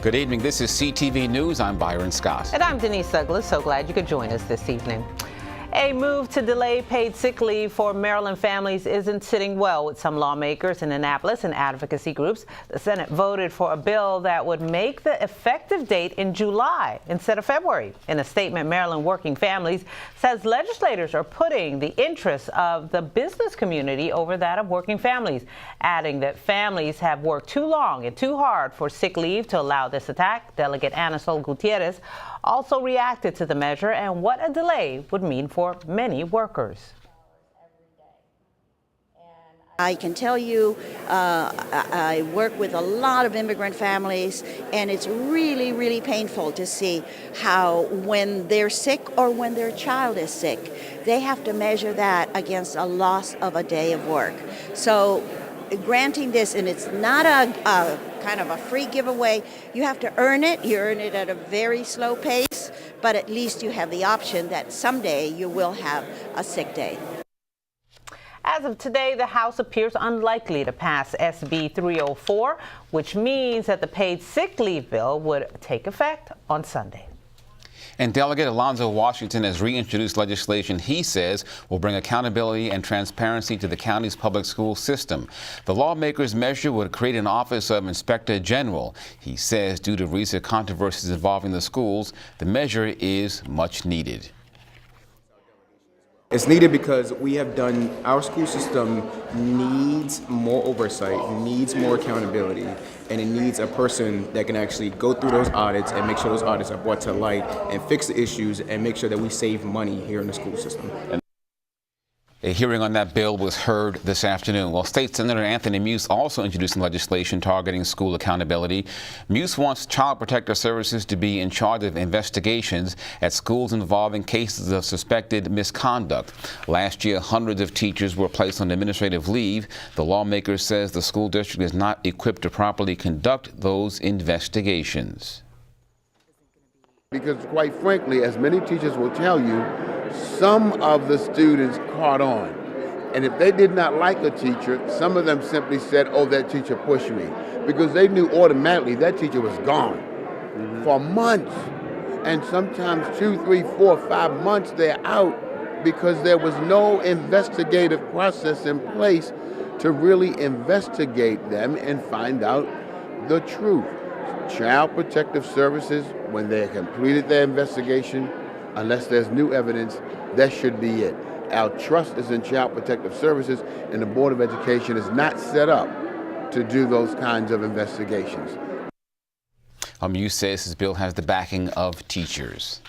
Good evening. This is CTV News. I'm Byron Scott. And I'm Denise Douglas. So glad you could join us this evening. A move to delay paid sick leave for Maryland families isn't sitting well with some lawmakers in Annapolis and advocacy groups. The Senate voted for a bill that would make the effective date in July instead of February. In a statement, Maryland Working Families says legislators are putting the interests of the business community over that of working families, adding that families have worked too long and too hard for sick leave to allow this attack. Delegate Anasol Gutierrez also reacted to the measure and what a delay would mean for many workers. I can tell you, I work with a lot of immigrant families, and it's really, really painful to see how when they're sick or when their child is sick, they have to measure that against a loss of a day of work. So granting this, and it's not a kind of a free giveaway, you have to earn it. You earn it at a very slow pace, but at least you have the option that someday you will have a sick day. As of today, the House appears unlikely to pass SB 304, which means that the paid sick leave bill would take effect on Sunday. And Delegate Alonzo Washington has reintroduced legislation he says will bring accountability and transparency to the county's public school system. The lawmaker's measure would create an Office of Inspector General. He says due to recent controversies involving the schools, the measure is much needed. It's needed because we have done, our school system needs more oversight, needs more accountability, and it needs a person that can actually go through those audits and make sure those audits are brought to light and fix the issues and make sure that we save money here in the school system. A hearing on that bill was heard this afternoon. Well, State Senator Anthony Muse also introducing legislation targeting school accountability. Muse wants Child Protective Services to be in charge of investigations at schools involving cases of suspected misconduct. Last year, hundreds of teachers were placed on administrative leave. The lawmaker says the school district is not equipped to properly conduct those investigations. Because quite frankly, as many teachers will tell you, some of the students caught on. And if they did not like a teacher, some of them simply said, oh, that teacher pushed me. Because they knew automatically that teacher was gone for months. And sometimes 2, 3, 4, 5 months they're out because there was no investigative process in place to really investigate them and find out the truth. Child Protective Services, when they completed their investigation, unless there's new evidence, that should be it. Our trust is in Child Protective Services, and the Board of Education is not set up to do those kinds of investigations. Muse says his bill has the backing of teachers.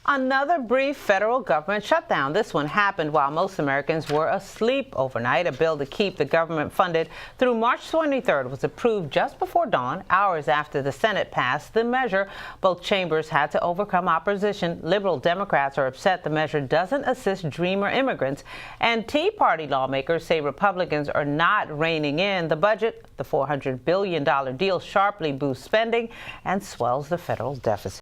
Another brief federal government shutdown. This one happened while most Americans were asleep overnight. A bill to keep the government funded through March 23rd was approved just before dawn, hours after the Senate passed the measure. Both chambers had to overcome opposition. Liberal Democrats are upset the measure doesn't assist dreamer immigrants, and Tea Party lawmakers say Republicans are not reining in the budget. The $400 billion deal sharply boosts spending and swells the federal deficit.